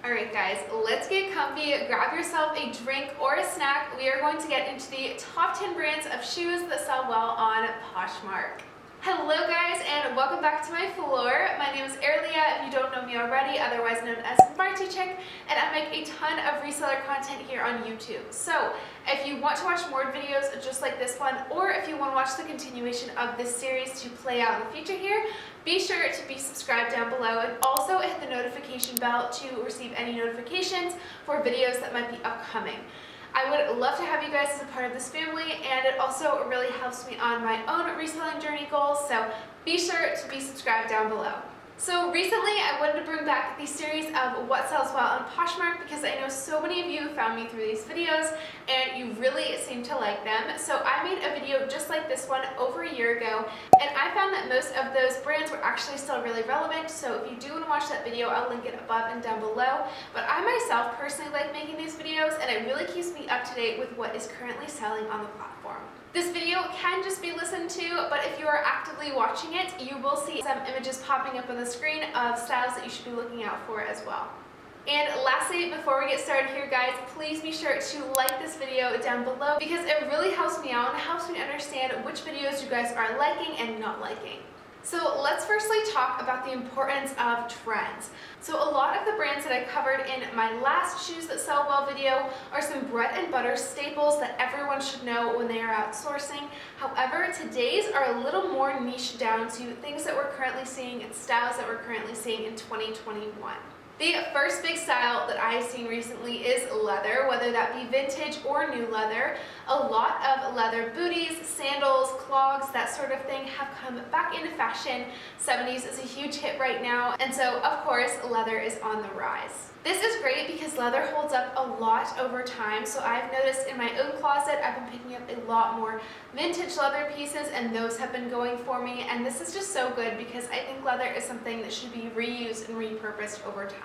Alright guys, let's get comfy, grab yourself a drink or a snack. We are going to get into the top 10 brands of shoes that sell well on Poshmark. Hello guys and welcome back to my floor. My name is Erlia, if you don't know me already, otherwise known as martziechic, and I make a ton of reseller content here on YouTube. So if you want to watch more videos just like this one, or if you want to watch the continuation of this series to play out in the future here, be sure to be subscribed down below and also hit the notification bell to receive any notifications for videos that might be upcoming. I would love to have you guys as a part of this family, and it also really helps me on my own reselling journey goals, so be sure to be subscribed down below. So recently I wanted to bring back the series of what sells well on Poshmark because I know so many of you found me through these videos and you really seem to like them. So I made a video just like this one over a year ago, and I found that most of those brands were actually still really relevant. So if you do want to watch that video, I'll link it above and down below. But I myself personally like making these videos, and it really keeps me up to date with what is currently selling on the platform. This video can just be listened to, but if you are actively watching it, you will see some images popping up on the screen of styles that you should be looking out for as well. And lastly, before we get started here guys, please be sure to like this video down below because it really helps me out and helps me understand which videos you guys are liking and not liking. So let's firstly talk about the importance of trends. So a lot of the brands that I covered in my last shoes that sell well video are some bread and butter staples that everyone should know when they are outsourcing. However, today's are a little more niche down to things that we're currently seeing and styles that we're currently seeing in 2021. The first big style that I've seen recently is leather, whether that be vintage or new leather. A lot of leather booties, sandals, clogs, that sort of thing have come back into fashion. 70s is a huge hit right now, and so of course leather is on the rise. This is great because leather holds up a lot over time, so I've noticed in my own closet I've been picking up a lot more vintage leather pieces, and those have been going for me, and this is just so good because I think leather is something that should be reused and repurposed over time.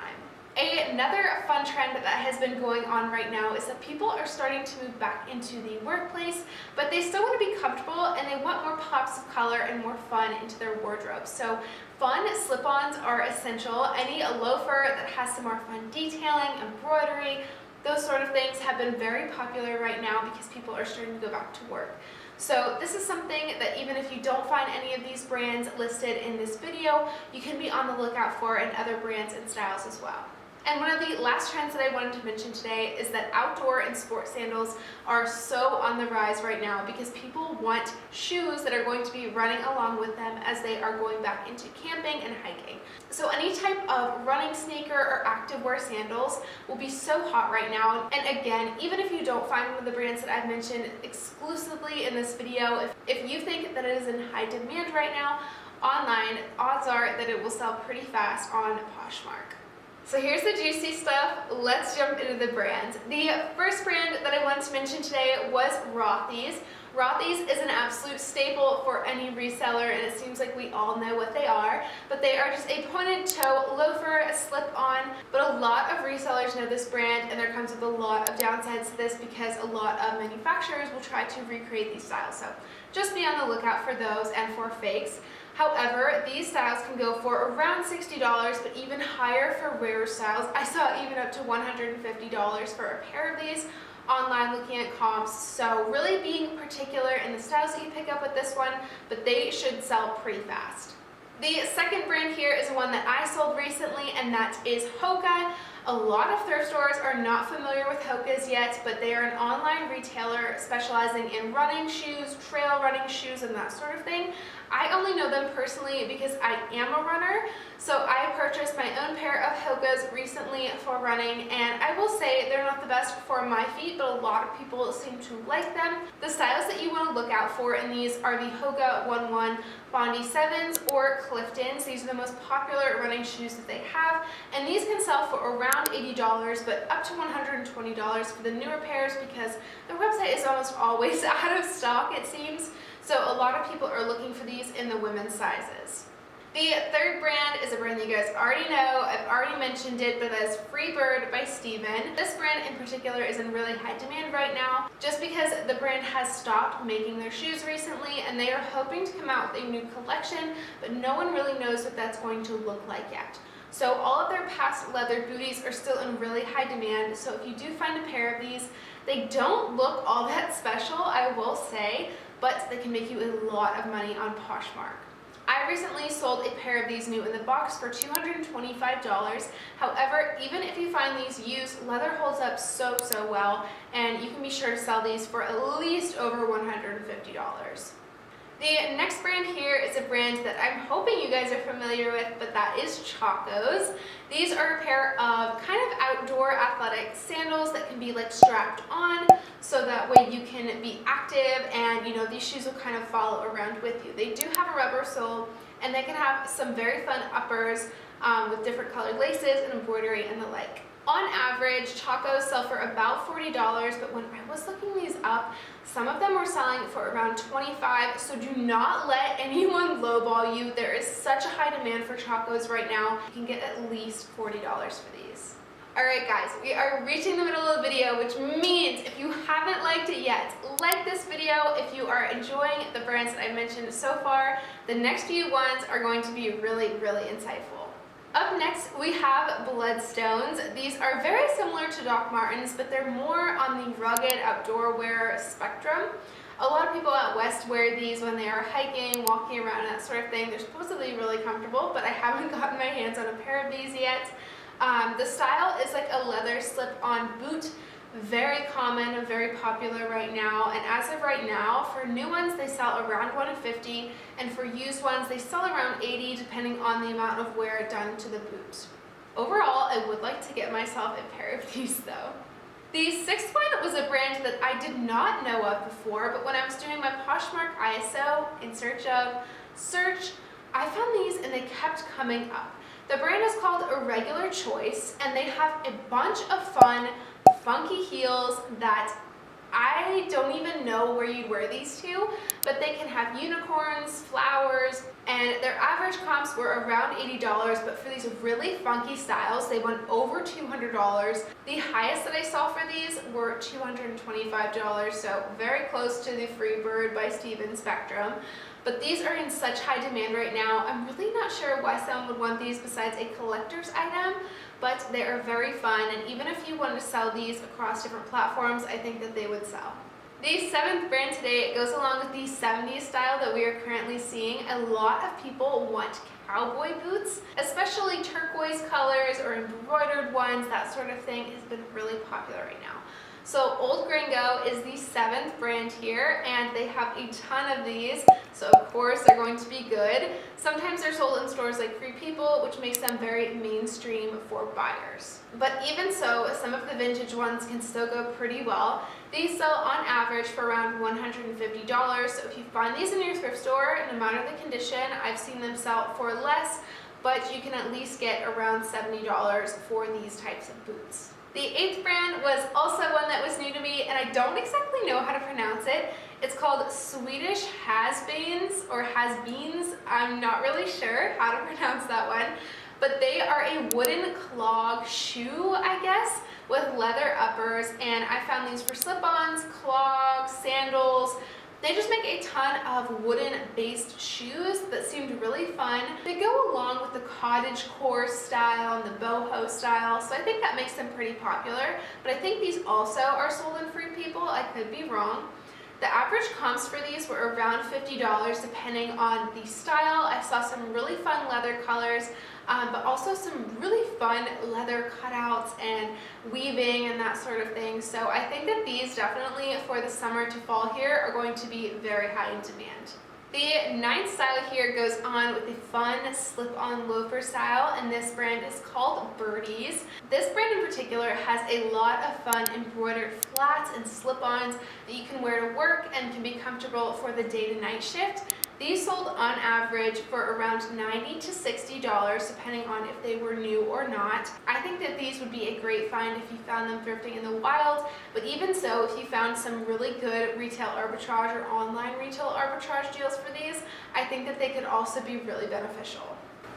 Another fun trend that has been going on right now is that people are starting to move back into the workplace, but they still want to be comfortable and they want more pops of color and more fun into their wardrobe. So fun slip-ons are essential. Any loafer that has some more fun detailing, embroidery, those sort of things have been very popular right now because people are starting to go back to work. So this is something that even if you don't find any of these brands listed in this video, you can be on the lookout for in other brands and styles as well. And one of the last trends that I wanted to mention today is that outdoor and sport sandals are so on the rise right now because people want shoes that are going to be running along with them as they are going back into camping and hiking. So any type of running sneaker or activewear sandals will be so hot right now. And again, even if you don't find one of the brands that I've mentioned exclusively in this video, if you think that it is in high demand right now online, odds are that it will sell pretty fast on Poshmark. So here's the juicy stuff. Let's jump into the brands. The first brand that I wanted to mention today was Rothy's. Rothy's is an absolute staple for any reseller, and it seems like we all know what they are, but they are just a pointed toe loafer, a slip-on, but a lot of resellers know this brand, and there comes with a lot of downsides to this because a lot of manufacturers will try to recreate these styles. So just be on the lookout for those and for fakes. However, these styles can go for around $60, but even higher for rarer styles. I saw even up to $150 for a pair of these online looking at comps. So really being particular in the styles that you pick up with this one, but they should sell pretty fast. The second brand here is one that I sold recently, and that is Hoka. A lot of thrift stores are not familiar with Hoka's yet, but they are an online retailer specializing in running shoes, trail running shoes, and that sort of thing. I only know them personally because I am a runner, so I purchased my own pair of Hoka's recently for running, and I will say they're not the best for my feet, but a lot of people seem to like them. The styles that you want to look out for in these are the Hoka 11 Bondi 7s or Cliftons. These are the most popular running shoes that they have, and these can sell for around $80, but up to $120 for the newer pairs because their website is almost always out of stock, it seems. So a lot of people are looking for these in the women's sizes. The third brand is a brand that you guys already know. I've already mentioned it, but that is Freebird by Steven. This brand in particular is in really high demand right now just because the brand has stopped making their shoes recently, and they are hoping to come out with a new collection, but no one really knows what that's going to look like yet. So all of their past leather booties are still in really high demand. So if you do find a pair of these, they don't look all that special, I will say, but they can make you a lot of money on Poshmark. I recently sold a pair of these new in the box for $225. However, even if you find these used, leather holds up so well, and you can be sure to sell these for at least over $150. The next brand here is a brand that I'm hoping you guys are familiar with, but that is Chacos. These are a pair of kind of outdoor athletic sandals that can be like strapped on, so that way you can be active, and you know, these shoes will kind of follow around with you. They do have a rubber sole, and they can have some very fun uppers with different colored laces and embroidery and the like. On average, Chacos sell for about $40, but when I was looking these up, some of them were selling for around $25, so do not let anyone lowball you. There is such a high demand for Chacos right now. You can get at least $40 for these. Alright guys, we are reaching the middle of the video, which means if you haven't liked it yet, like this video. If you are enjoying the brands that I mentioned so far, the next few ones are going to be really insightful. Up next, we have Bloodstones. These are very similar to Doc Martens, but they're more on the rugged outdoor wear spectrum. A lot of people out west wear these when they are hiking, walking around, that sort of thing. They're supposedly really comfortable, but I haven't gotten my hands on a pair of these yet. The style is like a leather slip-on boot. Very common and very popular right now, and as of right now, for new ones they sell around $150, and for used ones they sell around $80, depending on the amount of wear done to the boot. Overall, I would like to get myself a pair of these though. The sixth one was a brand that I did not know of before, but when I was doing my Poshmark ISO in search, I found these and they kept coming up. The brand is called Irregular Choice, and they have a bunch of fun, funky heels that I don't even know where you'd wear these to, but they can have unicorns, flowers, and their average comps were around $80, but for these really funky styles, they went over $200. The highest that I saw for these were $225, so very close to the Freebird by Steven Spectrum. But these are in such high demand right now. I'm really not sure why someone would want these besides a collector's item, but they are very fun, and even if you wanted to sell these across different platforms, I think that they would sell. The seventh brand today goes along with the 70s style that we are currently seeing. A lot of people want cowboy boots, especially turquoise colors or embroidered ones. That sort of thing has been really popular right now. So Old Gringo is the seventh brand here, and they have a ton of these, so of course they're going to be good. Sometimes they're sold in stores like Free People, which makes them very mainstream for buyers. But even so, some of the vintage ones can still go pretty well. These sell on average for around $150, so if you find these in your thrift store, no matter the condition, I've seen them sell for less, but you can at least get around $70 for these types of boots. The eighth brand was also one that was new to me, and I don't exactly know how to pronounce it. It's called Swedish Has-Beens or Has-Beens. I'm not really sure how to pronounce that one, but they are a wooden clog shoe, I guess, with leather uppers, and I found these for slip-ons, clogs, sandals. They just make a ton of wooden-based shoes that seemed really fun. They go along with the cottagecore style and the boho style, so I think that makes them pretty popular. But I think these also are sold in Free People. I could be wrong. The average comps for these were around $50 depending on the style. I saw some really fun leather colors, but also some really fun leather cutouts and weaving and that sort of thing. So I think that these definitely for the summer to fall here are going to be very high in demand. The ninth style here goes on with the fun slip-on loafer style, and this brand is called Birdies. This brand in particular has a lot of fun embroidered flats and slip-ons that you can wear to work and can be comfortable for the day to night shift. These sold on average for around $90 to $60 depending on if they were new or not. I think that these would be a great find if you found them thrifting in the wild, but even so, if you found some really good retail arbitrage or online retail arbitrage deals for these, I think that they could also be really beneficial.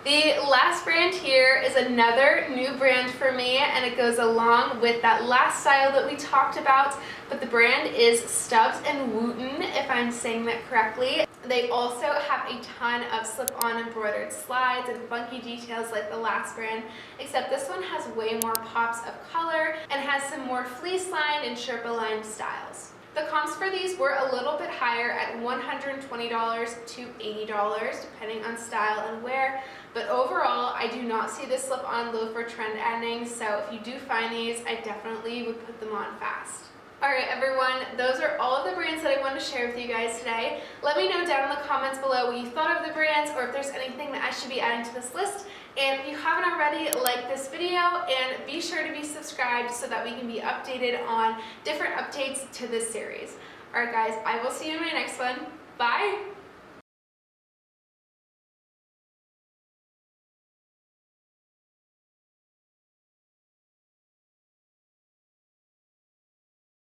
The last brand here is another new brand for me, and it goes along with that last style that we talked about, but the brand is Stubbs & Wooten, if I'm saying that correctly. They also have a ton of slip-on embroidered slides and funky details like the last brand, except this one has way more pops of color and has some more fleece-lined and Sherpa-lined styles. The comps for these were a little bit higher at $120 to $80, depending on style and wear, but overall, I do not see this slip-on loafer trend ending, so if you do find these, I definitely would put them on fast. Alright everyone, those are all of the brands that I wanted to share with you guys today. Let me know down in the comments below what you thought of the brands or if there's anything that I should be adding to this list. And if you haven't already, like this video and be sure to be subscribed so that we can be updated on different updates to this series. Alright guys, I will see you in my next one. Bye!